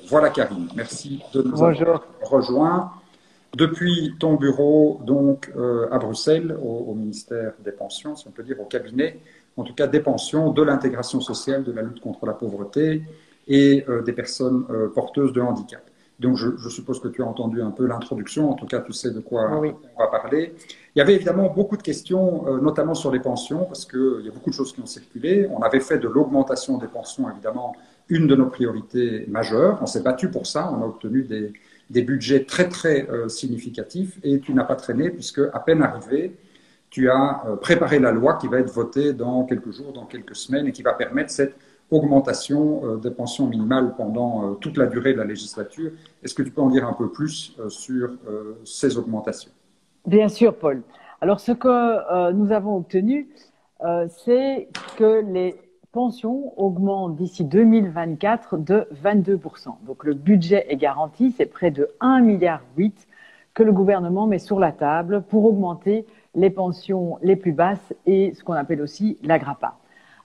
Voilà Karine, merci de nous Bonjour. avoir rejoints. Depuis ton bureau, donc à Bruxelles, au ministère des Pensions, si on peut dire au cabinet, en tout cas des pensions, de l'intégration sociale, de la lutte contre la pauvreté et des personnes porteuses de handicap. Donc je suppose que tu as entendu un peu l'introduction, en tout cas tu sais de quoi Oui, on va parler. Il y avait évidemment beaucoup de questions, notamment sur les pensions, parce qu'il y a beaucoup de choses qui ont circulé. On avait fait de l'augmentation des pensions, évidemment, une de nos priorités majeures. On s'est battu pour ça, on a obtenu des budgets très très significatifs et tu n'as pas traîné puisque à peine arrivé, tu as préparé la loi qui va être votée dans quelques jours, dans quelques semaines et qui va permettre cette augmentation des pensions minimales pendant toute la durée de la législature. Est-ce que tu peux en dire un peu plus sur ces augmentations? bien sûr, Paul. Alors, ce que nous avons obtenu, c'est que les pensions augmentent d'ici 2024 de 22%. Donc, le budget est garanti, c'est près de 1,8 milliard que le gouvernement met sur la table pour augmenter les pensions les plus basses et ce qu'on appelle aussi l'AGRAPA.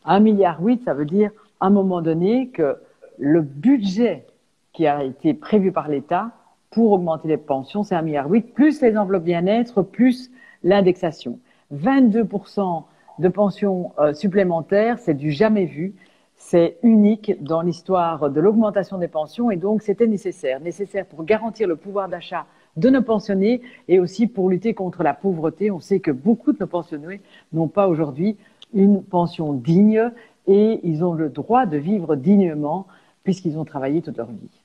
1,8 milliard, ça veut dire à un moment donné que le budget qui a été prévu par l'État pour augmenter les pensions, c'est 1,8 milliard, plus les enveloppes bien-être, plus l'indexation. 22% de pensions supplémentaires, c'est du jamais vu. C'est unique dans l'histoire de l'augmentation des pensions et donc c'était nécessaire. Nécessaire pour garantir le pouvoir d'achat de nos pensionnés et aussi pour lutter contre la pauvreté. On sait que beaucoup de nos pensionnés n'ont pas aujourd'hui une pension digne et ils ont le droit de vivre dignement puisqu'ils ont travaillé toute leur vie.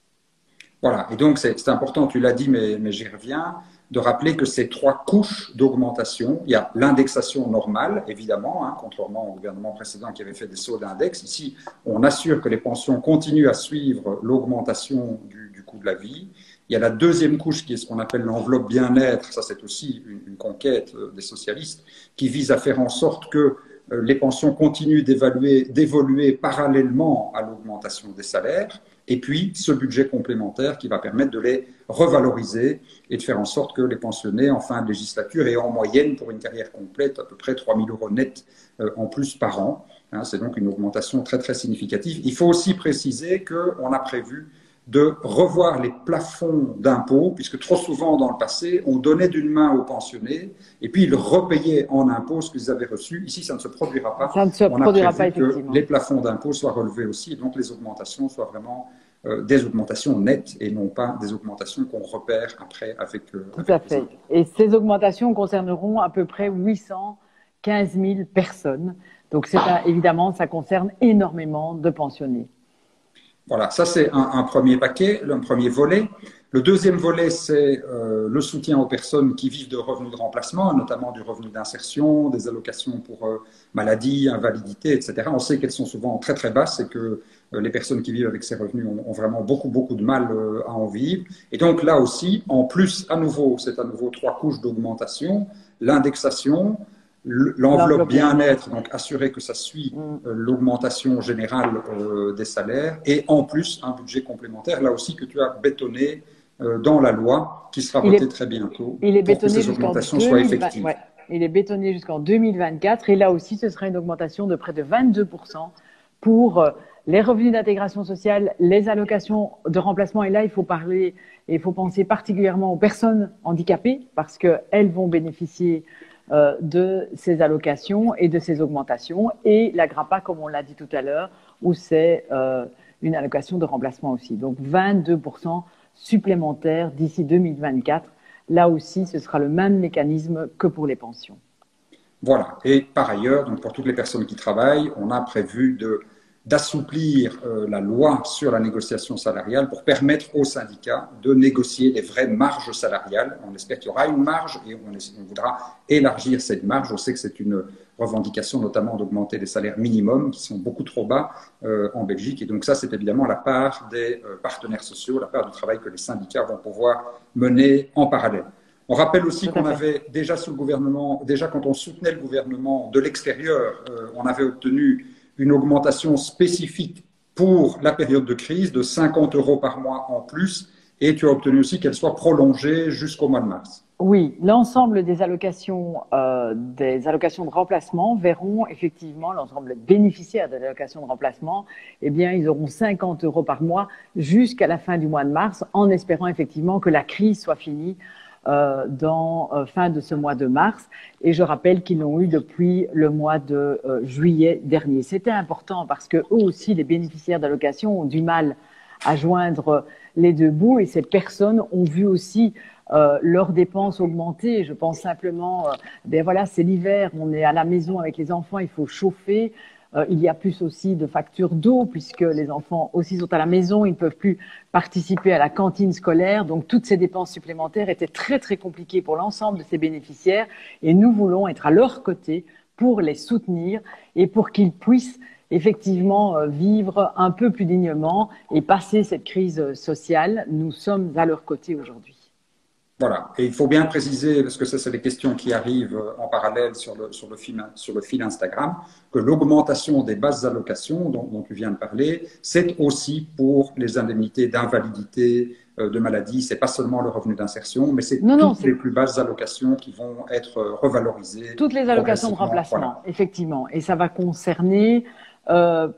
Voilà, et donc c'est important, tu l'as dit, mais j'y reviens, de rappeler que ces trois couches d'augmentation, il y a l'indexation normale, évidemment, hein, contrairement au gouvernement précédent qui avait fait des sauts d'index. Ici, on assure que les pensions continuent à suivre l'augmentation du coût de la vie. Il y a la deuxième couche qui est ce qu'on appelle l'enveloppe bien-être, ça c'est aussi une conquête des socialistes, qui vise à faire en sorte que les pensions continuent d'évoluer parallèlement à l'augmentation des salaires. Et puis, ce budget complémentaire qui va permettre de les revaloriser et de faire en sorte que les pensionnés en fin de législature aient en moyenne, pour une carrière complète, à peu près 3 000 euros net en plus par an. Hein, c'est donc une augmentation très, très significative. Il faut aussi préciser qu'on a prévu de revoir les plafonds d'impôts, puisque trop souvent dans le passé, on donnait d'une main aux pensionnés et puis ils repayaient en impôts ce qu'ils avaient reçu. Ici, ça ne se produira pas. Ça ne se On a produira pas prévu que effectivement. les plafonds d'impôts soient relevés aussi et donc les augmentations soient vraiment des augmentations nettes et non pas des augmentations qu'on repère après avec Tout à les fait. impôts. Et ces augmentations concerneront à peu près 815 000 personnes. Donc, évidemment, ça concerne énormément de pensionnés. Voilà, ça c'est un premier paquet, un premier volet. Le deuxième volet, c'est le soutien aux personnes qui vivent de revenus de remplacement, notamment du revenu d'insertion, des allocations pour maladie, invalidité, etc. On sait qu'elles sont souvent très très basses et que les personnes qui vivent avec ces revenus ont vraiment beaucoup de mal à en vivre. Et donc là aussi, en plus, c'est à nouveau trois couches d'augmentation, l'indexation, l'enveloppe L'enveloppe bien-être. bien-être, donc assurer que ça suit l'augmentation générale des salaires, et en plus un budget complémentaire, là aussi que tu as bétonné dans la loi, qui sera Il votée est, très bientôt, il est pour que bétonné ces jusqu'en augmentations soient 2020, effectives. ouais, il est bétonné jusqu'en 2024 et là aussi, ce sera une augmentation de près de 22% pour les revenus d'intégration sociale, les allocations de remplacement. Et là, il faut penser particulièrement aux personnes handicapées parce qu'elles vont bénéficier de ces allocations et de ces augmentations. Et la GRAPA, comme on l'a dit tout à l'heure, où c'est une allocation de remplacement aussi. Donc 22% supplémentaires d'ici 2024. Là aussi, ce sera le même mécanisme que pour les pensions. Voilà. Et par ailleurs, donc pour toutes les personnes qui travaillent, on a prévu d'assouplir la loi sur la négociation salariale pour permettre aux syndicats de négocier des vraies marges salariales. On espère qu'il y aura une marge et on voudra élargir cette marge. On sait que c'est une revendication notamment d'augmenter les salaires minimums qui sont beaucoup trop bas en Belgique. Et donc ça, c'est évidemment la part des partenaires sociaux, la part du travail que les syndicats vont pouvoir mener en parallèle. On rappelle aussi qu'on avait déjà sous le gouvernement, déjà quand on soutenait le gouvernement de l'extérieur, on avait obtenu une augmentation spécifique pour la période de crise de 50 € par mois en plus, et tu as obtenu aussi qu'elle soit prolongée jusqu'au mois de mars. Oui, l'ensemble des allocations de remplacement verront effectivement l'ensemble des bénéficiaires de l'allocation de remplacement, eh bien, ils auront 50 € par mois jusqu'à la fin du mois de mars, en espérant effectivement que la crise soit finie fin de ce mois de mars. Et je rappelle qu'ils l'ont eu depuis le mois de juillet dernier. C'était important parce que eux aussi, les bénéficiaires d'allocations, ont du mal à joindre les deux bouts, et ces personnes ont vu aussi leurs dépenses augmenter. Je pense simplement, ben voilà, c'est l'hiver, on est à la maison avec les enfants, il faut chauffer. Il y a plus aussi de factures d'eau puisque les enfants aussi sont à la maison, ils ne peuvent plus participer à la cantine scolaire. Donc toutes ces dépenses supplémentaires étaient très très compliquées pour l'ensemble de ces bénéficiaires, et nous voulons être à leur côté pour les soutenir et pour qu'ils puissent effectivement vivre un peu plus dignement et passer cette crise sociale. Nous sommes à leur côté aujourd'hui. Voilà, et il faut bien préciser, parce que ça, c'est des questions qui arrivent en parallèle sur le fil Instagram, que l'augmentation des bases allocations dont tu viens de parler, c'est aussi pour les indemnités d'invalidité, de maladie. C'est pas seulement le revenu d'insertion, mais c'est toutes les plus basses allocations qui vont être revalorisées. Toutes les allocations de remplacement, voilà. Effectivement. Et ça va concerner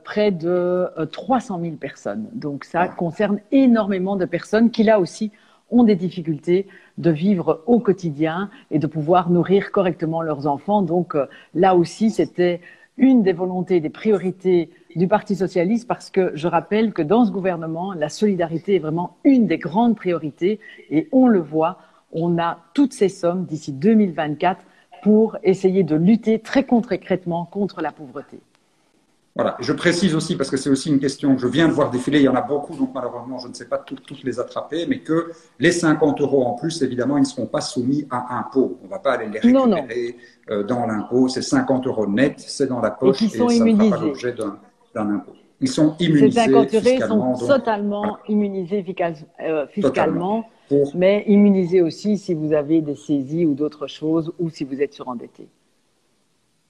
près de 300 000 personnes. Donc ça concerne énormément de personnes qui, là aussi, ont des difficultés de vivre au quotidien et de pouvoir nourrir correctement leurs enfants. Donc là aussi, c'était une des volontés, des priorités du Parti socialiste, parce que je rappelle que dans ce gouvernement, la solidarité est vraiment une des grandes priorités, et on le voit, on a toutes ces sommes d'ici 2024 pour essayer de lutter très concrètement contre la pauvreté. Voilà, je précise aussi, parce que c'est aussi une question que je viens de voir défiler, il y en a beaucoup, donc malheureusement je ne sais pas toutes les attraper, mais que les 50 € en plus, évidemment, ils ne seront pas soumis à impôt. On ne va pas aller les récupérer dans l'impôt, c'est 50 € net, c'est dans la poche, et ça ne fera pas l'objet d'un impôt. Ils sont immunisés Ces 50 € fiscalement. sont totalement immunisés fiscalement, mais immunisés aussi si vous avez des saisies ou d'autres choses, ou si vous êtes surendetté.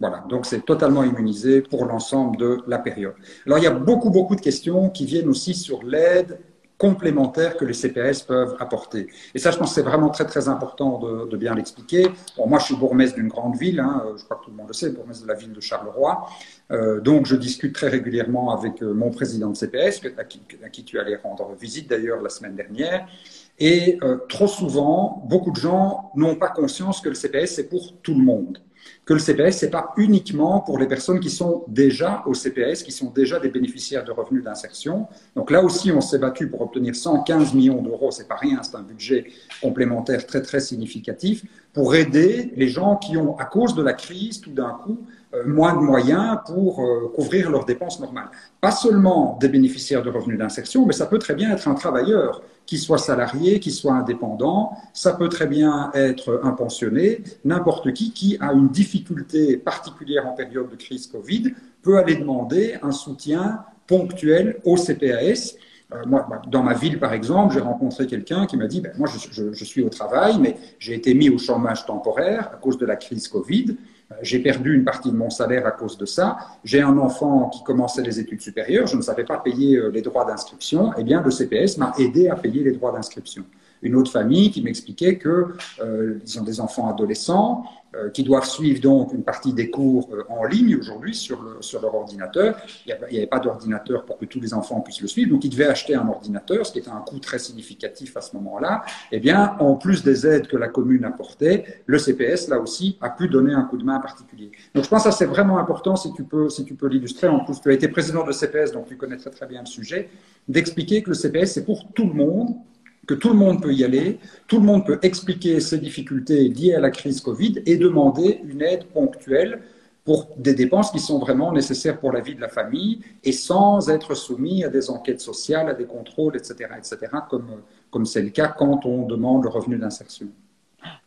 Voilà, donc c'est totalement immunisé pour l'ensemble de la période. Alors il y a beaucoup de questions qui viennent aussi sur l'aide complémentaire que les CPAS peuvent apporter. Et ça, je pense que c'est vraiment très important de bien l'expliquer. Bon, moi, je suis bourgmestre d'une grande ville, je crois que tout le monde le sait, bourgmestre de la ville de Charleroi. Donc, je discute très régulièrement avec mon président de CPS, à qui tu allais rendre visite d'ailleurs la semaine dernière. Et trop souvent, beaucoup de gens n'ont pas conscience que le CPS, c'est pour tout le monde. Que le CPS, ce n'est pas uniquement pour les personnes qui sont déjà au CPS, qui sont déjà des bénéficiaires de revenus d'insertion. Donc là aussi, on s'est battu pour obtenir 115 millions d'euros, c'est pas rien, c'est un budget complémentaire très significatif, pour aider les gens qui ont, à cause de la crise, tout d'un coup, moins de moyens pour couvrir leurs dépenses normales. Pas seulement des bénéficiaires de revenus d'insertion, mais ça peut très bien être un travailleur, qui soit salarié, qui soit indépendant, ça peut très bien être un pensionné, n'importe qui a une difficulté particulière en période de crise Covid, peut aller demander un soutien ponctuel au CPAS. Moi, dans ma ville, par exemple, j'ai rencontré quelqu'un qui m'a dit, moi, je suis au travail, mais j'ai été mis au chômage temporaire à cause de la crise Covid. J'ai perdu une partie de mon salaire à cause de ça. J'ai un enfant qui commençait les études supérieures. Je ne savais pas payer les droits d'inscription. Eh bien, le CPS m'a aidé à payer les droits d'inscription. Une autre famille qui m'expliquait qu'ils ont des enfants adolescents qui doivent suivre donc une partie des cours en ligne aujourd'hui sur leur ordinateur. Il n'y avait pas d'ordinateur pour que tous les enfants puissent le suivre, donc ils devaient acheter un ordinateur, ce qui était un coût très significatif à ce moment-là. Eh bien, en plus des aides que la commune apportait, le CPS, là aussi, a pu donner un coup de main particulier. Donc je pense que ça c'est vraiment important, si tu peux l'illustrer. En plus, tu as été président de CPS, donc tu connais très bien le sujet, d'expliquer que le CPS, c'est pour tout le monde, que tout le monde peut y aller, tout le monde peut expliquer ses difficultés liées à la crise Covid et demander une aide ponctuelle pour des dépenses qui sont vraiment nécessaires pour la vie de la famille et sans être soumis à des enquêtes sociales, à des contrôles, etc., comme c'est le cas quand on demande le revenu d'insertion.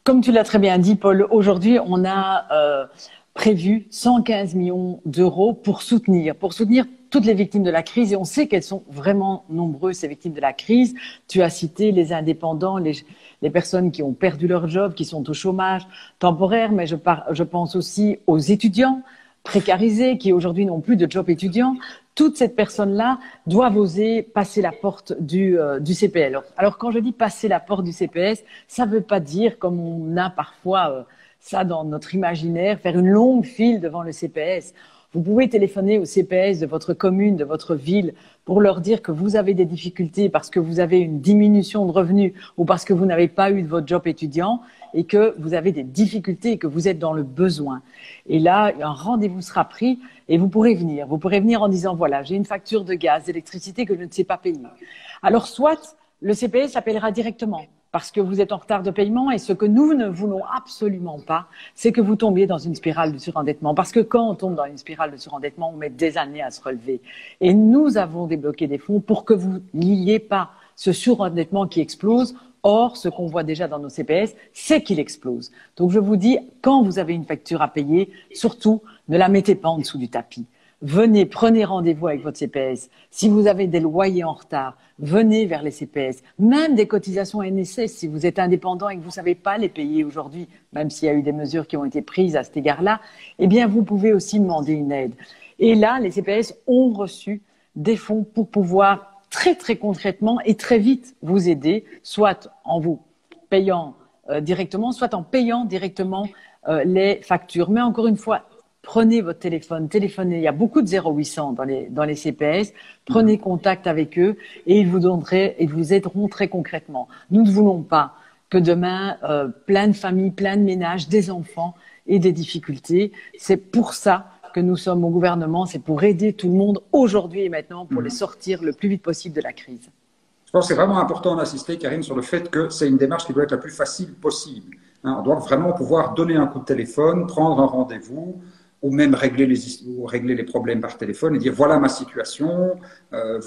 Comme tu l'as très bien dit, Paul, aujourd'hui, on a prévu 115 millions d'euros pour soutenir toutes les victimes de la crise, et on sait qu'elles sont vraiment nombreuses, ces victimes de la crise. Tu as cité les indépendants, les personnes qui ont perdu leur job, qui sont au chômage temporaire, mais je pense aussi aux étudiants précarisés qui aujourd'hui n'ont plus de job étudiant. toutes ces personnes-là doivent oser passer la porte du CPS. Alors, quand je dis passer la porte du CPS, ça ne veut pas dire, comme on a parfois ça dans notre imaginaire, faire une longue file devant le CPS. Vous pouvez téléphoner au CPS de votre commune, de votre ville, pour leur dire que vous avez des difficultés parce que vous avez une diminution de revenus ou parce que vous n'avez pas eu de votre job étudiant et que vous avez des difficultés et que vous êtes dans le besoin. Et là, un rendez-vous sera pris et vous pourrez venir. Vous pourrez venir en disant, voilà, j'ai une facture de gaz, d'électricité que je ne sais pas payer. Alors, soit le CPS appellera directement parce que vous êtes en retard de paiement et ce que nous ne voulons absolument pas, c'est que vous tombiez dans une spirale de surendettement. Parce que quand on tombe dans une spirale de surendettement, on met des années à se relever. Et nous avons débloqué des fonds pour que vous n'ayez pas ce surendettement qui explose. Or, ce qu'on voit déjà dans nos CPS, c'est qu'il explose. Donc, je vous dis, quand vous avez une facture à payer, surtout, ne la mettez pas en dessous du tapis. Venez, prenez rendez-vous avec votre CPS. Si vous avez des loyers en retard, venez vers les CPS. Même des cotisations NSS, si vous êtes indépendant et que vous ne savez pas les payer aujourd'hui, même s'il y a eu des mesures qui ont été prises à cet égard-là, eh bien, vous pouvez aussi demander une aide. Et là, les CPS ont reçu des fonds pour pouvoir très, très concrètement et très vite vous aider, soit en vous payant directement, soit en payant directement les factures. Mais encore une fois, prenez votre téléphone, téléphonez. Il y a beaucoup de 0800 dans les CPS. Prenez contact avec eux et ils vous aideront très concrètement. Nous ne voulons pas que demain, plein de familles, plein de ménages, des enfants aient des difficultés. C'est pour ça que nous sommes au gouvernement. C'est pour aider tout le monde aujourd'hui et maintenant pour les sortir le plus vite possible de la crise. Je pense que c'est vraiment important d'insister, Karine, sur le fait que c'est une démarche qui doit être la plus facile possible. On doit vraiment pouvoir donner un coup de téléphone, prendre un rendez-vous, ou même régler les problèmes par téléphone et dire voilà ma situation,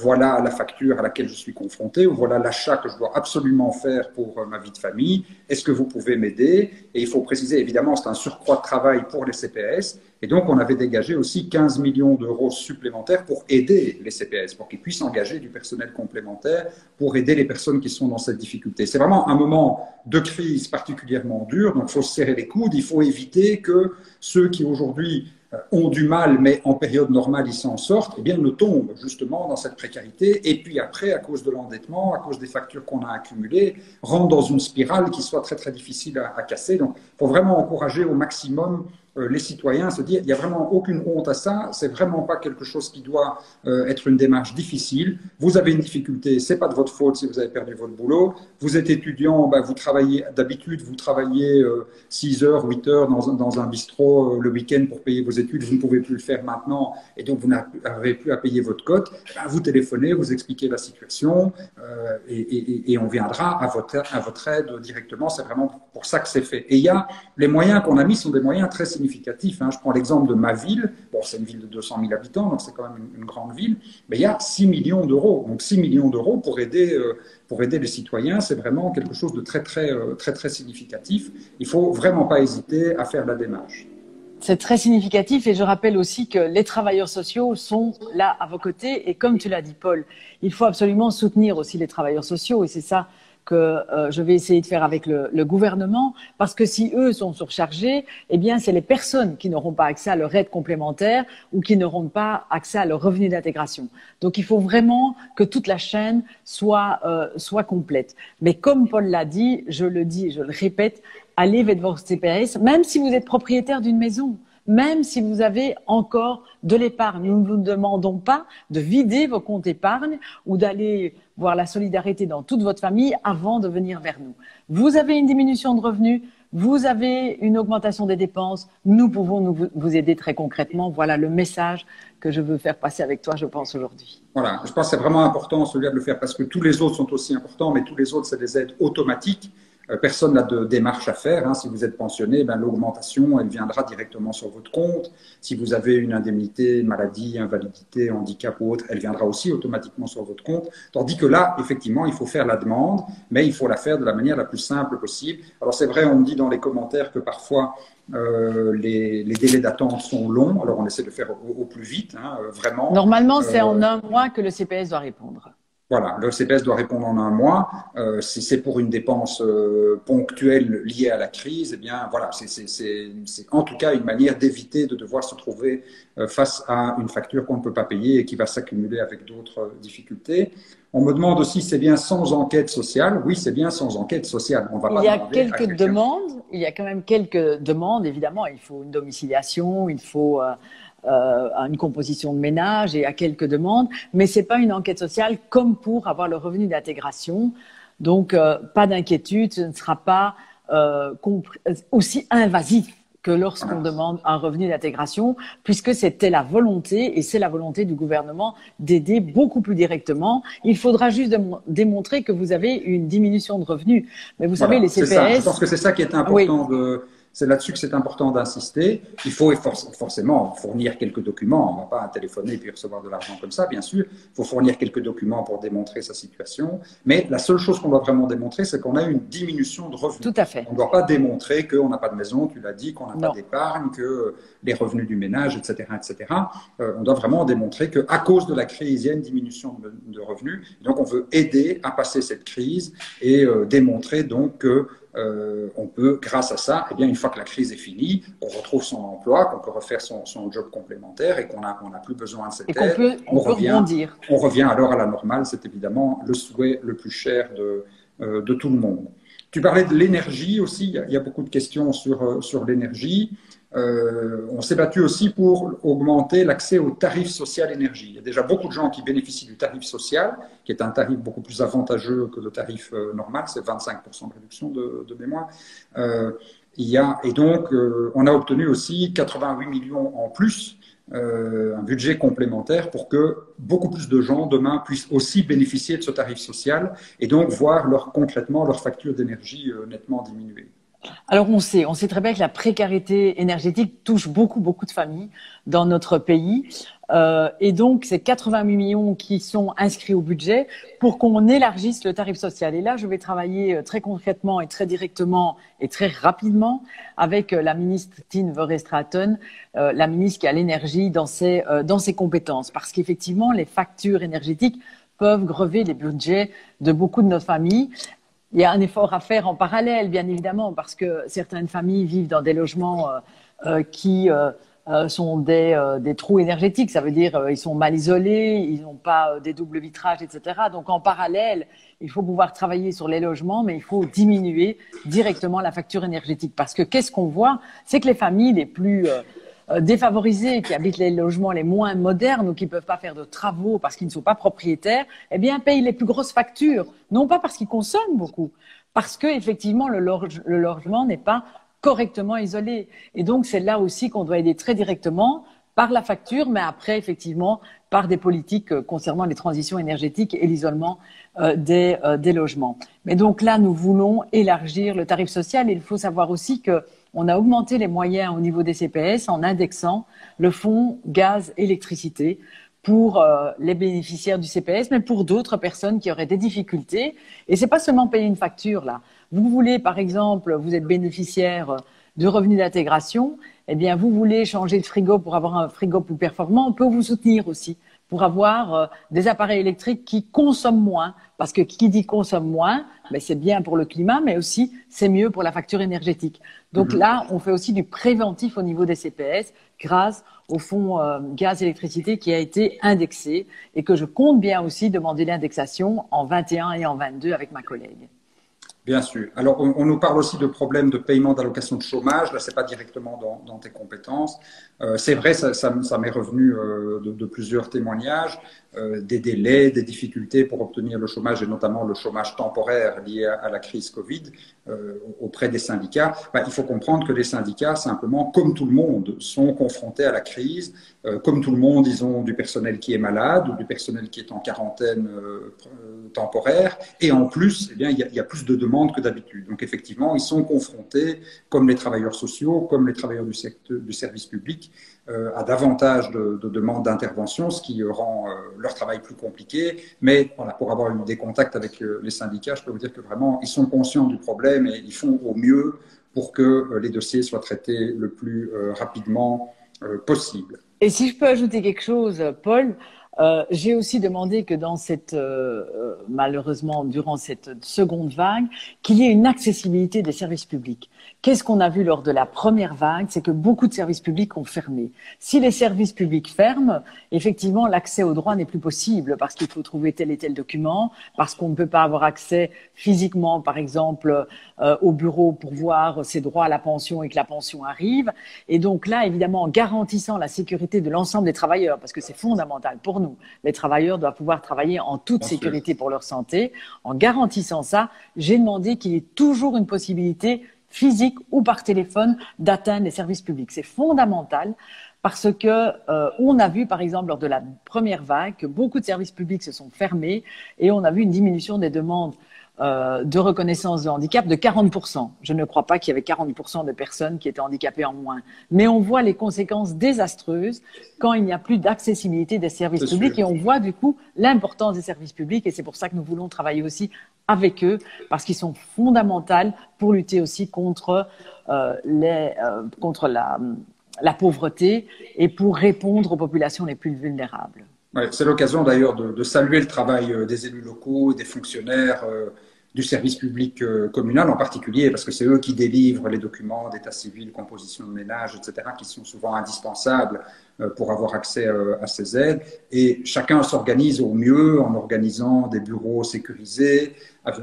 voilà la facture à laquelle je suis confronté, ou voilà l'achat que je dois absolument faire pour ma vie de famille, est-ce que vous pouvez m'aider? Et il faut préciser, évidemment, c'est un surcroît de travail pour les CPS, et donc on avait dégagé aussi 15 millions d'euros supplémentaires pour aider les CPS, pour qu'ils puissent engager du personnel complémentaire pour aider les personnes qui sont dans cette difficulté. C'est vraiment un moment de crise particulièrement dur, donc il faut se serrer les coudes, il faut éviter que ceux qui aujourd'hui ont du mal, mais en période normale, ils s'en sortent, eh bien, ne tombent justement dans cette précarité. Et puis après, à cause de l'endettement, à cause des factures qu'on a accumulées, rentrent dans une spirale qui soit très, très difficile à casser. Donc, il faut vraiment encourager au maximum les citoyens à se dire, il n'y a vraiment aucune honte à ça, c'est vraiment pas quelque chose qui doit être une démarche difficile. Vous avez une difficulté, c'est pas de votre faute si vous avez perdu votre boulot. Vous êtes étudiant, ben, vous travaillez, d'habitude, vous travaillez 6 heures, 8 heures dans un bistrot le week-end pour payer vos études, vous ne pouvez plus le faire maintenant et donc vous n'avez plus à payer votre cote. Ben, vous téléphonez, vous expliquez la situation et on viendra à votre aide directement. C'est vraiment pour ça que c'est fait. Et il y a, les moyens qu'on a mis sont des moyens très significatifs. Je prends l'exemple de ma ville. Bon, c'est une ville de 200 000 habitants, donc c'est quand même une grande ville. Mais il y a 6 millions d'euros. Donc 6 millions d'euros pour aider les citoyens, c'est vraiment quelque chose de très significatif. Il ne faut vraiment pas hésiter à faire la démarche. C'est très significatif et je rappelle aussi que les travailleurs sociaux sont là à vos côtés et comme tu l'as dit Paul, il faut absolument soutenir aussi les travailleurs sociaux et c'est ça que je vais essayer de faire avec le gouvernement parce que si eux sont surchargés, eh bien c'est les personnes qui n'auront pas accès à leur aide complémentaire ou qui n'auront pas accès à leur revenu d'intégration. Donc il faut vraiment que toute la chaîne soit complète. Mais comme Paul l'a dit, je le dis et je le répète, allez vers votre CPS, même si vous êtes propriétaire d'une maison, même si vous avez encore de l'épargne. Nous ne vous demandons pas de vider vos comptes épargne ou d'aller voir la solidarité dans toute votre famille avant de venir vers nous. Vous avez une diminution de revenus, vous avez une augmentation des dépenses, nous pouvons vous aider très concrètement. Voilà le message que je veux faire passer avec toi, je pense, aujourd'hui. Voilà, je pense que c'est vraiment important celui-là de le faire parce que tous les autres sont aussi importants, mais tous les autres, c'est des aides automatiques. Personne n'a de démarche à faire. Si vous êtes pensionné, ben, l'augmentation, elle viendra directement sur votre compte. Si vous avez une indemnité, maladie, invalidité, handicap ou autre, elle viendra aussi automatiquement sur votre compte. Tandis que là, effectivement, il faut faire la demande, mais il faut la faire de la manière la plus simple possible. Alors c'est vrai, on me dit dans les commentaires que parfois les délais d'attente sont longs. Alors on essaie de faire au plus vite, vraiment. Normalement, c'est en un mois que le CPS doit répondre. Voilà, le CPS doit répondre en un mois. Si c'est pour une dépense ponctuelle liée à la crise, eh bien voilà, c'est en tout cas une manière d'éviter de devoir se trouver face à une facture qu'on ne peut pas payer et qui va s'accumuler avec d'autres difficultés. On me demande aussi, c'est bien sans enquête sociale? Oui, c'est bien sans enquête sociale. On va pas Il y a demander à quelques quelqu'un. demandes, il y a quand même quelques demandes, évidemment. Il faut une domiciliation, il faut une composition de ménage et à quelques demandes, mais c'est pas une enquête sociale comme pour avoir le revenu d'intégration. Donc, pas d'inquiétude, ce ne sera pas aussi invasif que lorsqu'on demande un revenu d'intégration, puisque c'était la volonté, et c'est la volonté du gouvernement, d'aider beaucoup plus directement. Il faudra juste démontrer que vous avez une diminution de revenus. Mais vous savez, Voilà, les c'est ça. Je CPS… pense que c'est ça qui est Oui, important c'est là-dessus que c'est important d'insister. Il faut forcément fournir quelques documents. On ne va pas téléphoner et puis recevoir de l'argent comme ça, bien sûr. Il faut fournir quelques documents pour démontrer sa situation. Mais la seule chose qu'on doit vraiment démontrer, c'est qu'on a une diminution de revenus. tout à fait. On ne doit pas démontrer qu'on n'a pas de maison, tu l'as dit, qu'on n'a pas Non. d'épargne, que les revenus du ménage, etc., etc. On doit vraiment démontrer qu'à cause de la crise, il y a une diminution de revenus. Donc, on veut aider à passer cette crise et démontrer donc que on peut, grâce à ça, eh bien, une fois que la crise est finie, on retrouve son emploi, qu'on peut refaire son job complémentaire et qu'on n'a plus besoin de cette Et qu'on aide. peut rebondir. On revient alors à la normale. C'est évidemment le souhait le plus cher de tout le monde. Tu parlais de l'énergie aussi. Il y a beaucoup de questions sur l'énergie. On s'est battu aussi pour augmenter l'accès au tarif social énergie. Il y a déjà beaucoup de gens qui bénéficient du tarif social, qui est un tarif beaucoup plus avantageux que le tarif normal, c'est 25% de réduction de mémoire. Et donc, on a obtenu aussi 88 millions en plus, un budget complémentaire pour que beaucoup plus de gens demain puissent aussi bénéficier de ce tarif social et donc voir concrètement leur facture d'énergie nettement diminuer. Alors on sait très bien que la précarité énergétique touche beaucoup de familles dans notre pays. Et donc, c'est 88 millions qui sont inscrits au budget pour qu'on élargisse le tarif social. Et là, je vais travailler très concrètement et très directement et très rapidement avec la ministre Tine Verstraeten, la ministre qui a l'énergie dans ses compétences. Parce qu'effectivement, les factures énergétiques peuvent grever les budgets de beaucoup de nos familles. Il y a un effort à faire en parallèle, bien évidemment, parce que certaines familles vivent dans des logements qui sont des trous énergétiques. Ça veut dire ils sont mal isolés, ils n'ont pas des doubles vitrages, etc. Donc, en parallèle, il faut pouvoir travailler sur les logements, mais il faut diminuer directement la facture énergétique. Parce que qu'est-ce qu'on voit? C'est que les familles les plus défavorisés qui habitent les logements les moins modernes ou qui ne peuvent pas faire de travaux parce qu'ils ne sont pas propriétaires, eh bien, payent les plus grosses factures. Non pas parce qu'ils consomment beaucoup, parce que effectivement le logement n'est pas correctement isolé. Et donc, c'est là aussi qu'on doit aider très directement par la facture, mais après, effectivement, par des politiques concernant les transitions énergétiques et l'isolement des logements. Mais donc là, nous voulons élargir le tarif social. Et il faut savoir aussi que on a augmenté les moyens au niveau des CPS en indexant le fonds gaz-électricité pour les bénéficiaires du CPS, mais pour d'autres personnes qui auraient des difficultés. Et c'est pas seulement payer une facture, là. Vous voulez, par exemple, vous êtes bénéficiaire de revenu d'intégration, eh bien, vous voulez changer de frigo pour avoir un frigo plus performant, on peut vous soutenir aussi pour avoir des appareils électriques qui consomment moins. Parce que qui dit consomme moins, ben c'est bien pour le climat, mais aussi c'est mieux pour la facture énergétique. Donc là, on fait aussi du préventif au niveau des CPS grâce au fonds gaz-électricité qui a été indexé et que je compte bien aussi demander l'indexation en 21 et en 22 avec ma collègue. Bien sûr. Alors, on nous parle aussi de problèmes de paiement d'allocation de chômage. Là, c'est pas directement dans tes compétences. C'est vrai, ça m'est revenu de plusieurs témoignages, des délais, des difficultés pour obtenir le chômage et notamment le chômage temporaire lié à la crise Covid auprès des syndicats. Il faut comprendre que les syndicats, simplement, comme tout le monde, sont confrontés à la crise. Comme tout le monde, ils ont du personnel qui est malade ou du personnel qui est en quarantaine temporaire. Et en plus, eh bien, il y a plus de demandes que d'habitude. Donc, effectivement, ils sont confrontés, comme les travailleurs sociaux, comme les travailleurs du service public, à davantage de demandes d'intervention, ce qui rend leur travail plus compliqué. Mais voilà, pour avoir eu des contacts avec les syndicats, je peux vous dire que vraiment, ils sont conscients du problème et ils font au mieux pour que les dossiers soient traités le plus rapidement possible. Et si je peux ajouter quelque chose, Paul, J'ai aussi demandé que dans cette, malheureusement, durant cette seconde vague, qu'il y ait une accessibilité des services publics. Qu'est-ce qu'on a vu lors de la première vague? C'est que beaucoup de services publics ont fermé. Si les services publics ferment, effectivement, l'accès aux droits n'est plus possible parce qu'il faut trouver tel et tel document, parce qu'on ne peut pas avoir accès physiquement, par exemple, au bureau pour voir ses droits à la pension et que la pension arrive. Et donc là, évidemment, en garantissant la sécurité de l'ensemble des travailleurs, parce que c'est fondamental pour nous, les travailleurs doivent pouvoir travailler en toute sécurité pour leur santé. En garantissant ça, j'ai demandé qu'il y ait toujours une possibilité physique ou par téléphone d'atteindre les services publics. C'est fondamental parce que on a vu, par exemple, lors de la première vague, que beaucoup de services publics se sont fermés et on a vu une diminution des demandes de reconnaissance de handicap de 40%. Je ne crois pas qu'il y avait 40% de personnes qui étaient handicapées en moins. Mais on voit les conséquences désastreuses quand il n'y a plus d'accessibilité des services publics et on voit du coup l'importance des services publics et c'est pour ça que nous voulons travailler aussi avec eux parce qu'ils sont fondamentaux pour lutter aussi contre, contre la pauvreté et pour répondre aux populations les plus vulnérables. Ouais, c'est l'occasion d'ailleurs de saluer le travail des élus locaux, des fonctionnaires du service public communal en particulier, parce que c'est eux qui délivrent les documents d'état civil, composition de ménage, etc., qui sont souvent indispensables pour avoir accès à ces aides. Et chacun s'organise au mieux en organisant des bureaux sécurisés, avec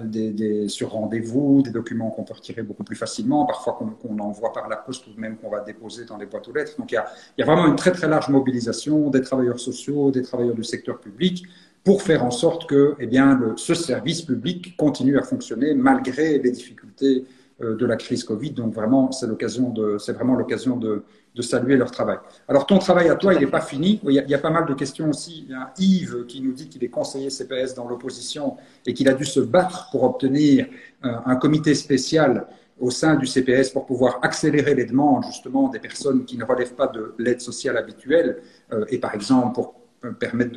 sur rendez-vous, des documents qu'on peut retirer beaucoup plus facilement, parfois qu'on envoie par la poste ou même qu'on va déposer dans les boîtes aux lettres. Donc il y a vraiment une très très large mobilisation des travailleurs sociaux, des travailleurs du secteur public, pour faire en sorte que ce service public continue à fonctionner malgré les difficultés de la crise Covid. Donc vraiment, c'est vraiment l'occasion de saluer leur travail. Alors ton travail à toi, il n'est pas fini. Il y a pas mal de questions aussi. Il y a Yves qui nous dit qu'il est conseiller CPS dans l'opposition et qu'il a dû se battre pour obtenir un comité spécial au sein du CPS pour pouvoir accélérer les demandes justement des personnes qui ne relèvent pas de l'aide sociale habituelle et par exemple pour permettre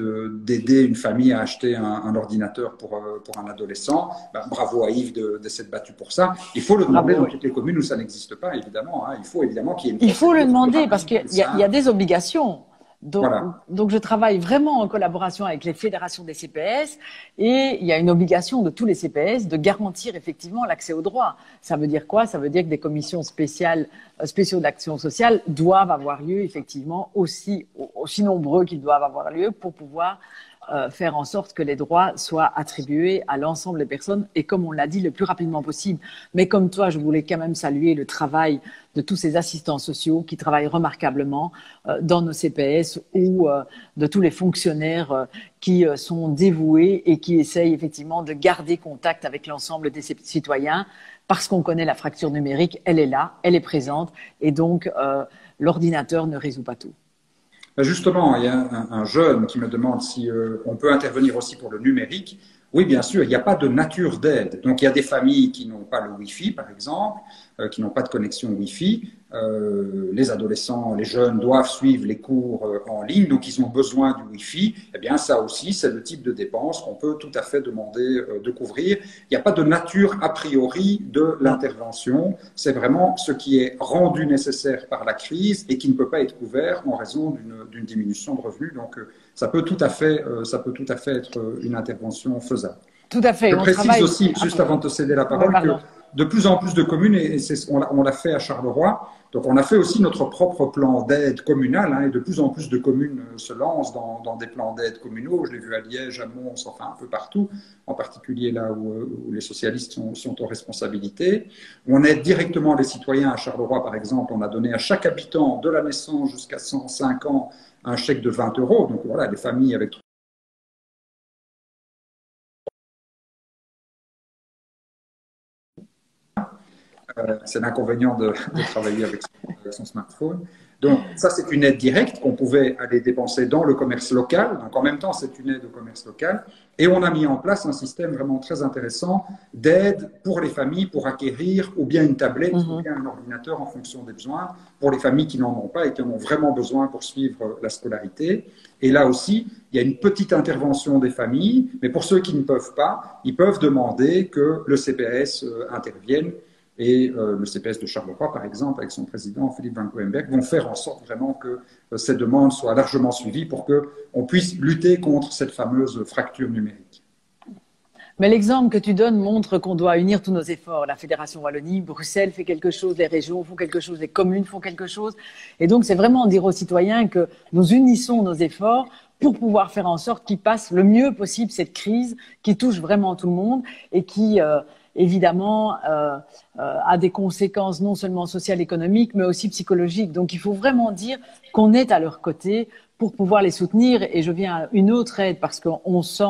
d'aider une famille à acheter un ordinateur pour un adolescent. Bravo à Yves de s'être battu pour ça. Il faut le demander dans toutes les communes où ça n'existe pas, évidemment. Hein. Il faut évidemment qu'il y ait une... Il faut le demander parce qu'il y a des obligations. Donc, je travaille vraiment en collaboration avec les fédérations des CPS et il y a une obligation de tous les CPS de garantir effectivement l'accès aux droits. Ça veut dire quoi? Ça veut dire que des commissions spéciaux d'action sociale doivent avoir lieu effectivement aussi nombreux qu'ils doivent avoir lieu pour pouvoir faire en sorte que les droits soient attribués à l'ensemble des personnes et comme on l'a dit, le plus rapidement possible. Mais comme toi, je voulais quand même saluer le travail de tous ces assistants sociaux qui travaillent remarquablement dans nos CPS ou de tous les fonctionnaires qui sont dévoués et qui essayent effectivement de garder contact avec l'ensemble des citoyens parce qu'on connaît la fracture numérique, elle est là, elle est présente et donc l'ordinateur ne résout pas tout. Justement, il y a un jeune qui me demande si on peut intervenir aussi pour le numérique. Oui, bien sûr, il n'y a pas de nature d'aide. Donc, il y a des familles qui n'ont pas le Wi-Fi, par exemple, qui n'ont pas de connexion Wi-Fi. Les adolescents, les jeunes doivent suivre les cours en ligne, donc ils ont besoin du Wi-Fi. Eh bien, ça aussi, c'est le type de dépense qu'on peut tout à fait demander de couvrir. Il n'y a pas de nature a priori de l'intervention. C'est vraiment ce qui est rendu nécessaire par la crise et qui ne peut pas être couvert en raison d'une diminution de revenus. Donc, ça peut tout à fait être une intervention faisable. Tout à fait. Je précise aussi, juste avant de te céder la parole, que de plus en plus de communes, et on l'a fait à Charleroi, donc on a fait aussi notre propre plan d'aide communale, hein, et de plus en plus de communes se lancent dans des plans d'aide communaux. Je l'ai vu à Liège, à Mons, enfin un peu partout, en particulier là où les socialistes sont en responsabilité. On aide directement les citoyens à Charleroi, par exemple. On a donné à chaque habitant de la naissance jusqu'à 105 ans un chèque de 20 €. Donc voilà, les familles avec c'est l'inconvénient de travailler avec son smartphone. Donc, ça, c'est une aide directe qu'on pouvait aller dépenser dans le commerce local. Donc, en même temps, c'est une aide au commerce local. Et on a mis en place un système vraiment très intéressant d'aide pour les familles pour acquérir ou bien une tablette ou bien un ordinateur en fonction des besoins pour les familles qui n'en ont pas et qui en ont vraiment besoin pour suivre la scolarité. Et là aussi, il y a une petite intervention des familles, mais pour ceux qui ne peuvent pas, ils peuvent demander que le CPS intervienne. Et le CPS de Charleroi, par exemple, avec son président Philippe Van Coemberg, vont faire en sorte vraiment que ces demandes soient largement suivies pour qu'on puisse lutter contre cette fameuse fracture numérique. Mais l'exemple que tu donnes montre qu'on doit unir tous nos efforts. La Fédération Wallonie, Bruxelles fait quelque chose, les régions font quelque chose, les communes font quelque chose. Et donc, c'est vraiment dire aux citoyens que nous unissons nos efforts pour pouvoir faire en sorte qu'ils passent le mieux possible cette crise qui touche vraiment tout le monde et qui, évidemment, a des conséquences non seulement sociales, économiques, mais aussi psychologiques. Donc, il faut vraiment dire qu'on est à leur côté pour pouvoir les soutenir. Et je viens à une autre aide parce qu'on sent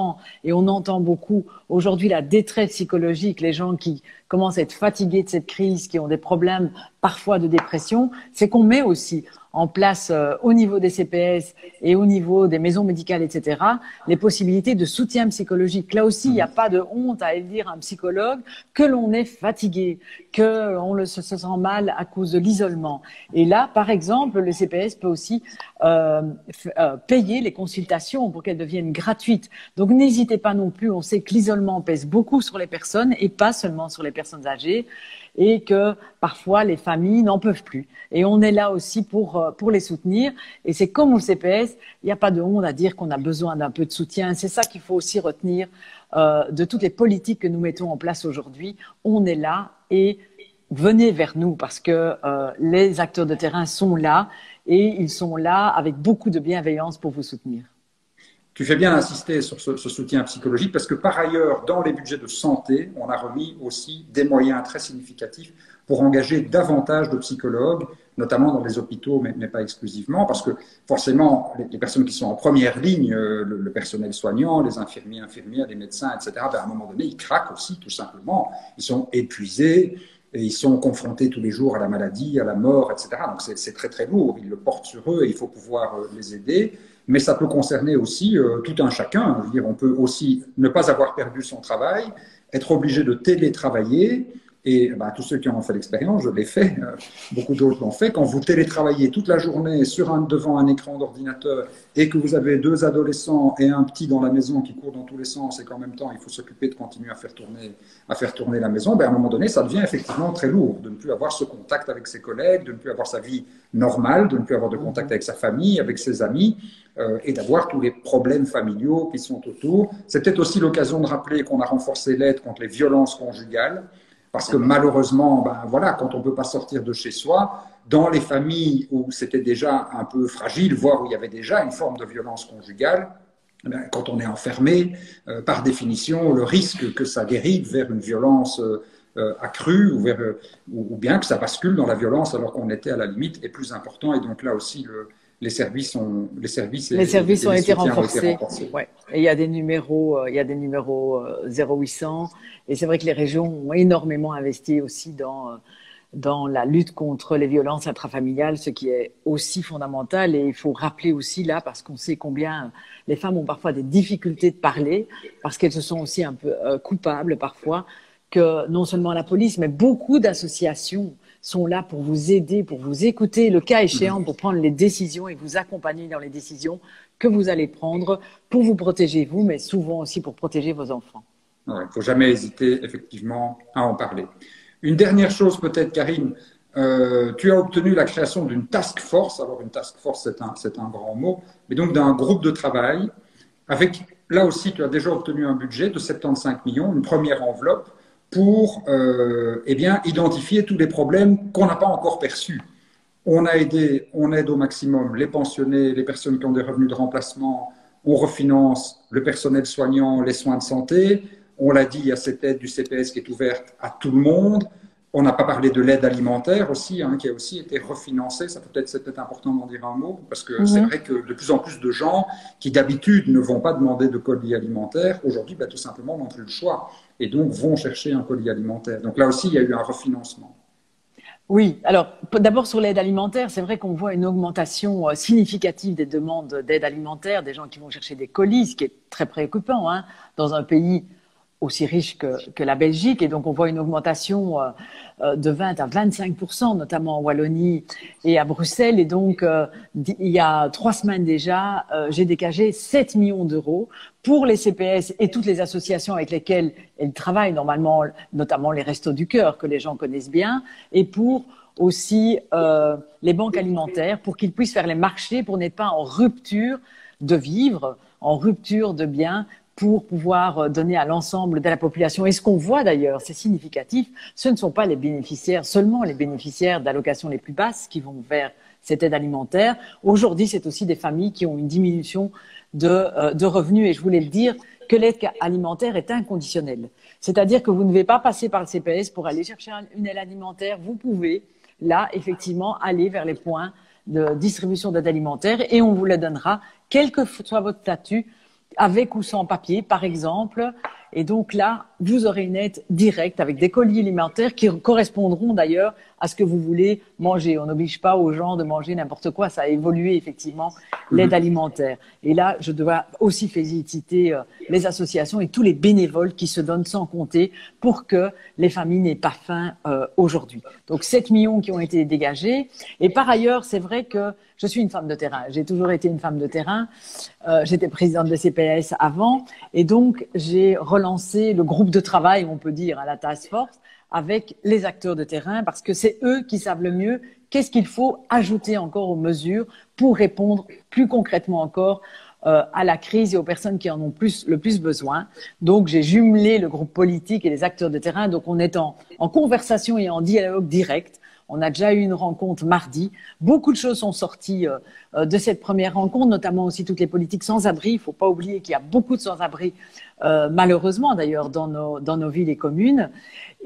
et on entend beaucoup aujourd'hui la détresse psychologique, les gens qui commencent à être fatigués de cette crise, qui ont des problèmes parfois de dépression, c'est qu'on met aussi en place au niveau des CPS et au niveau des maisons médicales, etc., les possibilités de soutien psychologique. Là aussi, il n'y a pas de honte à aller dire à un psychologue que l'on est fatigué, qu'on se sent mal à cause de l'isolement. Et là, par exemple, le CPS peut aussi payer les consultations pour qu'elles deviennent gratuites. Donc, n'hésitez pas non plus. On sait que l'isolement pèse beaucoup sur les personnes et pas seulement sur les personnes âgées et que parfois les familles n'en peuvent plus. Et on est là aussi pour les soutenir. Et c'est comme au CPS, il n'y a pas de honte à dire qu'on a besoin d'un peu de soutien. C'est ça qu'il faut aussi retenir de toutes les politiques que nous mettons en place aujourd'hui. On est là et venez vers nous parce que les acteurs de terrain sont là et ils sont là avec beaucoup de bienveillance pour vous soutenir. Tu fais bien insister sur ce soutien psychologique parce que par ailleurs, dans les budgets de santé, on a remis aussi des moyens très significatifs pour engager davantage de psychologues, notamment dans les hôpitaux, mais pas exclusivement, parce que forcément, les personnes qui sont en première ligne, le personnel soignant, les infirmiers, infirmières, les médecins, etc., ben à un moment donné, ils craquent aussi, tout simplement. Ils sont épuisés. Et ils sont confrontés tous les jours à la maladie, à la mort, etc. Donc c'est très très lourd. Ils le portent sur eux et il faut pouvoir les aider. Mais ça peut concerner aussi tout un chacun. Je veux dire, on peut aussi ne pas avoir perdu son travail, être obligé de télétravailler. Et ben, tous ceux qui en ont fait l'expérience, je l'ai fait, beaucoup d'autres l'ont fait. Quand vous télétravaillez toute la journée devant un écran d'ordinateur et que vous avez 2 adolescents et un petit dans la maison qui court dans tous les sens et qu'en même temps il faut s'occuper de continuer à faire tourner la maison, ben, à un moment donné, ça devient effectivement très lourd de ne plus avoir ce contact avec ses collègues, de ne plus avoir sa vie normale, de ne plus avoir de contact avec sa famille, avec ses amis et d'avoir tous les problèmes familiaux qui sont autour. C'est peut-être aussi l'occasion de rappeler qu'on a renforcé l'aide contre les violences conjugales. Parce que malheureusement, ben voilà, quand on ne peut pas sortir de chez soi, dans les familles où c'était déjà un peu fragile, voire où il y avait déjà une forme de violence conjugale, ben, quand on est enfermé, par définition, le risque que ça dérive vers une violence accrue ou bien que ça bascule dans la violence alors qu'on était à la limite est plus important. Et donc là aussi, les services ont été renforcés. Ouais. Et il y a des numéros, 0800. Et c'est vrai que les régions ont énormément investi aussi dans la lutte contre les violences intrafamiliales, ce qui est aussi fondamental. Et il faut rappeler aussi là, parce qu'on sait combien les femmes ont parfois des difficultés de parler, parce qu'elles se sont aussi un peu coupables parfois, que non seulement la police, mais beaucoup d'associations sont là pour vous aider, pour vous écouter, le cas échéant, pour prendre les décisions et vous accompagner dans les décisions que vous allez prendre pour vous protéger vous, mais souvent aussi pour protéger vos enfants. Il ne faut jamais hésiter effectivement à en parler. Une dernière chose peut-être, Karine, tu as obtenu la création d'une task force. Alors une task force, c'est un grand mot, mais donc d'un groupe de travail avec, là aussi, tu as déjà obtenu un budget de 75 millions, une première enveloppe pour eh bien, identifier tous les problèmes qu'on n'a pas encore perçus. On aide au maximum les pensionnés, les personnes qui ont des revenus de remplacement, on refinance le personnel soignant, les soins de santé. On l'a dit, il y a cette aide du CPS qui est ouverte à tout le monde. On n'a pas parlé de l'aide alimentaire aussi, qui a aussi été refinancée. C'est peut-être important d'en dire un mot, parce que c'est vrai que de plus en plus de gens qui d'habitude ne vont pas demander de colis alimentaire, aujourd'hui, tout simplement, n'ont plus le choix et donc vont chercher un colis alimentaire. Donc là aussi, il y a eu un refinancement. Oui, alors d'abord sur l'aide alimentaire, c'est vrai qu'on voit une augmentation significative des demandes d'aide alimentaire, des gens qui vont chercher des colis, ce qui est très préoccupant dans un pays aussi riche que la Belgique, et donc on voit une augmentation de 20 à 25%, notamment en Wallonie et à Bruxelles. Et donc, il y a 3 semaines déjà, j'ai dégagé 7 millions d'euros pour les CPS et toutes les associations avec lesquelles elles travaillent normalement, notamment les Restos du Cœur, que les gens connaissent bien, et pour aussi les banques alimentaires, pour qu'ils puissent faire les marchés, pour n'être pas en rupture de vivres, en rupture de biens, pour pouvoir donner à l'ensemble de la population. Et ce qu'on voit d'ailleurs, c'est significatif, ce ne sont pas les bénéficiaires, seulement les bénéficiaires d'allocations les plus basses qui vont vers cette aide alimentaire. Aujourd'hui, c'est aussi des familles qui ont une diminution de revenus. Et je voulais le dire, que l'aide alimentaire est inconditionnelle. C'est-à-dire que vous ne devez pas passer par le CPS pour aller chercher une aide alimentaire. Vous pouvez, là, effectivement, aller vers les points de distribution d'aide alimentaire et on vous la donnera, quel que soit votre statut, avec ou sans papier, par exemple. Et donc là, vous aurez une aide directe avec des colis alimentaires qui correspondront d'ailleurs à ce que vous voulez manger. On n'oblige pas aux gens de manger n'importe quoi. Ça a évolué effectivement, l'aide alimentaire. Et là, je dois aussi féliciter les associations et tous les bénévoles qui se donnent sans compter pour que les familles n'aient pas faim aujourd'hui. Donc 7 millions qui ont été dégagés. Et par ailleurs, c'est vrai que je suis une femme de terrain. J'ai toujours été une femme de terrain. J'étais présidente de CPS avant. Et donc, j'ai relancé le groupe de travail, on peut dire, à la task force, avec les acteurs de terrain, parce que c'est eux qui savent le mieux qu'est-ce qu'il faut ajouter encore aux mesures pour répondre plus concrètement encore à la crise et aux personnes qui en ont le plus besoin. Donc, j'ai jumelé le groupe politique et les acteurs de terrain. Donc, on est en conversation et en dialogue direct. On a déjà eu une rencontre mardi. Beaucoup de choses sont sorties de cette première rencontre, notamment aussi toutes les politiques sans-abri. Il ne faut pas oublier qu'il y a beaucoup de sans-abri, malheureusement d'ailleurs, dans nos villes et communes.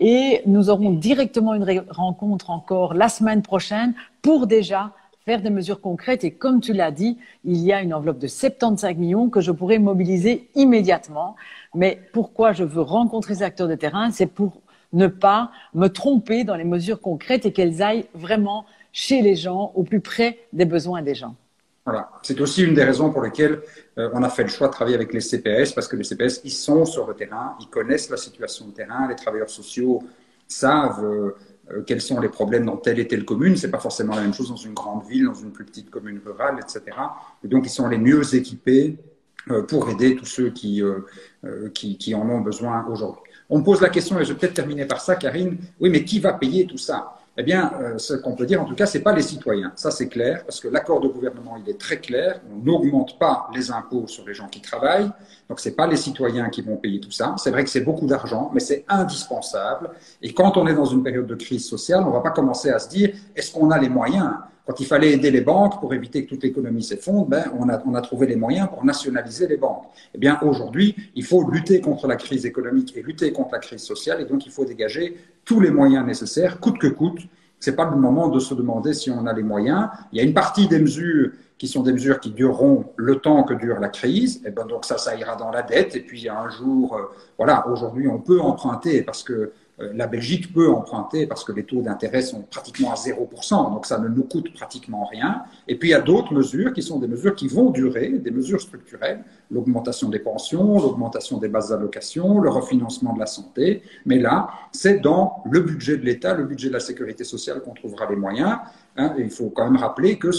Et nous aurons directement une rencontre encore la semaine prochaine pour déjà faire des mesures concrètes. Et comme tu l'as dit, il y a une enveloppe de 75 millions que je pourrais mobiliser immédiatement. Mais pourquoi je veux rencontrer ces acteurs de terrain? C'est pour ne pas me tromper dans les mesures concrètes et qu'elles aillent vraiment chez les gens, au plus près des besoins des gens. Voilà. C'est aussi une des raisons pour lesquelles on a fait le choix de travailler avec les CPS, parce que les CPS, ils sont sur le terrain, ils connaissent la situation de terrain, les travailleurs sociaux savent quels sont les problèmes dans telle et telle commune. C'est pas forcément la même chose dans une grande ville, dans une plus petite commune rurale, etc. Et donc, ils sont les mieux équipés pour aider tous ceux qui en ont besoin aujourd'hui. On me pose la question, et je vais peut-être terminer par ça, Karine. Oui, mais qui va payer tout ça? Eh bien, ce qu'on peut dire, en tout cas, c'est pas les citoyens. Ça, c'est clair, parce que l'accord de gouvernement, il est très clair. On n'augmente pas les impôts sur les gens qui travaillent. Donc, c'est pas les citoyens qui vont payer tout ça. C'est vrai que c'est beaucoup d'argent, mais c'est indispensable. Et quand on est dans une période de crise sociale, on va pas commencer à se dire, est-ce qu'on a les moyens? Quand il fallait aider les banques pour éviter que toute l'économie s'effondre, on a trouvé les moyens pour nationaliser les banques. Eh bien, aujourd'hui, il faut lutter contre la crise économique et lutter contre la crise sociale, et donc il faut dégager tous les moyens nécessaires, coûte que coûte. C'est pas le moment de se demander si on a les moyens. Il y a une partie des mesures qui sont des mesures qui dureront le temps que dure la crise. Et ben donc ça ira dans la dette. Et puis il y a un jour, voilà, aujourd'hui on peut emprunter parce que la Belgique peut emprunter parce que les taux d'intérêt sont pratiquement à 0%, donc ça ne nous coûte pratiquement rien. Et puis il y a d'autres mesures qui sont des mesures qui vont durer, des mesures structurelles, l'augmentation des pensions, l'augmentation des bases d'allocation, le refinancement de la santé. Mais là, c'est dans le budget de l'État, le budget de la sécurité sociale qu'on trouvera les moyens. Et il faut quand même rappeler que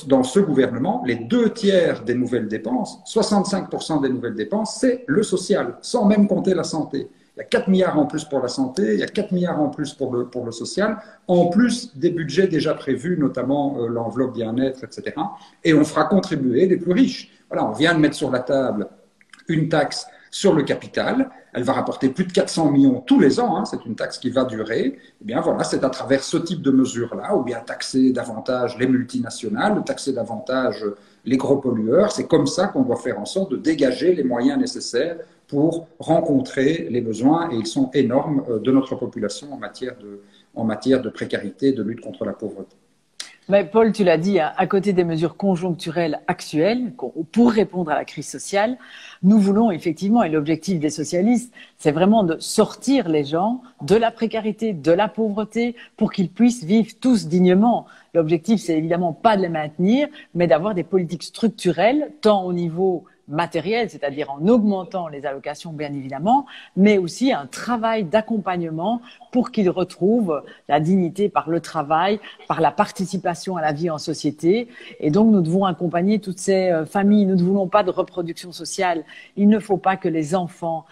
dans ce gouvernement, les 2/3 des nouvelles dépenses, 65% des nouvelles dépenses, c'est le social, sans même compter la santé. Il y a 4 milliards en plus pour la santé, il y a 4 milliards en plus pour le social, en plus des budgets déjà prévus, notamment l'enveloppe bien-être, etc. Et on fera contribuer les plus riches. Voilà, on vient de mettre sur la table une taxe sur le capital. Elle va rapporter plus de 400 millions tous les ans. Hein, c'est une taxe qui va durer. Eh bien voilà, c'est à travers ce type de mesures-là, ou bien taxer davantage les multinationales, taxer davantage les gros pollueurs. C'est comme ça qu'on doit faire en sorte de dégager les moyens nécessaires pour rencontrer les besoins, et ils sont énormes, de notre population en matière de précarité, de lutte contre la pauvreté. Mais Paul, tu l'as dit, à côté des mesures conjoncturelles actuelles pour répondre à la crise sociale, nous voulons effectivement, et l'objectif des socialistes, c'est vraiment de sortir les gens de la précarité, de la pauvreté, pour qu'ils puissent vivre tous dignement. L'objectif, c'est évidemment pas de les maintenir, mais d'avoir des politiques structurelles, tant au niveau matériel, c'est-à-dire en augmentant les allocations bien évidemment, mais aussi un travail d'accompagnement pour qu'ils retrouvent la dignité par le travail, par la participation à la vie en société. Et donc nous devons accompagner toutes ces familles. Nous ne voulons pas de reproduction sociale. Il ne faut pas que les enfants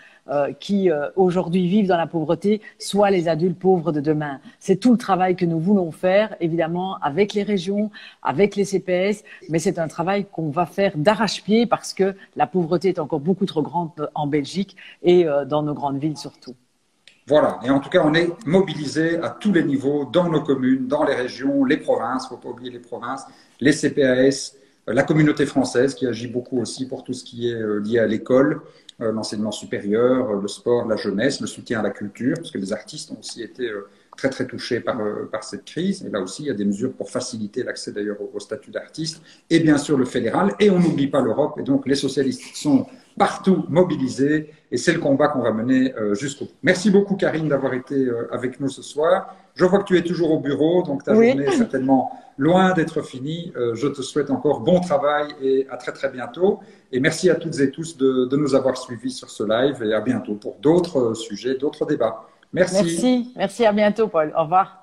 qui aujourd'hui vivent dans la pauvreté soient les adultes pauvres de demain. C'est tout le travail que nous voulons faire, évidemment, avec les régions, avec les CPS, mais c'est un travail qu'on va faire d'arrache-pied parce que la pauvreté est encore beaucoup trop grande en Belgique et dans nos grandes villes surtout. Voilà, et en tout cas, on est mobilisé à tous les niveaux, dans nos communes, dans les régions, les provinces, il ne faut pas oublier les provinces, les CPAS, la communauté française qui agit beaucoup aussi pour tout ce qui est lié à l'école, l'enseignement supérieur, le sport, la jeunesse, le soutien à la culture, parce que les artistes ont aussi été très très touchés par cette crise. Et là aussi, il y a des mesures pour faciliter l'accès d'ailleurs au statut d'artiste. Et bien sûr le fédéral. Et on n'oublie pas l'Europe. Et donc les socialistes sont partout mobilisés. Et c'est le combat qu'on va mener jusqu'au bout. Merci beaucoup Karine d'avoir été avec nous ce soir. Je vois que tu es toujours au bureau, donc ta journée est certainement loin d'être finie. Je te souhaite encore bon travail et à très très bientôt. Et merci à toutes et tous de nous avoir suivis sur ce live et à bientôt pour d'autres sujets, d'autres débats. Merci. Merci, à bientôt Paul. Au revoir.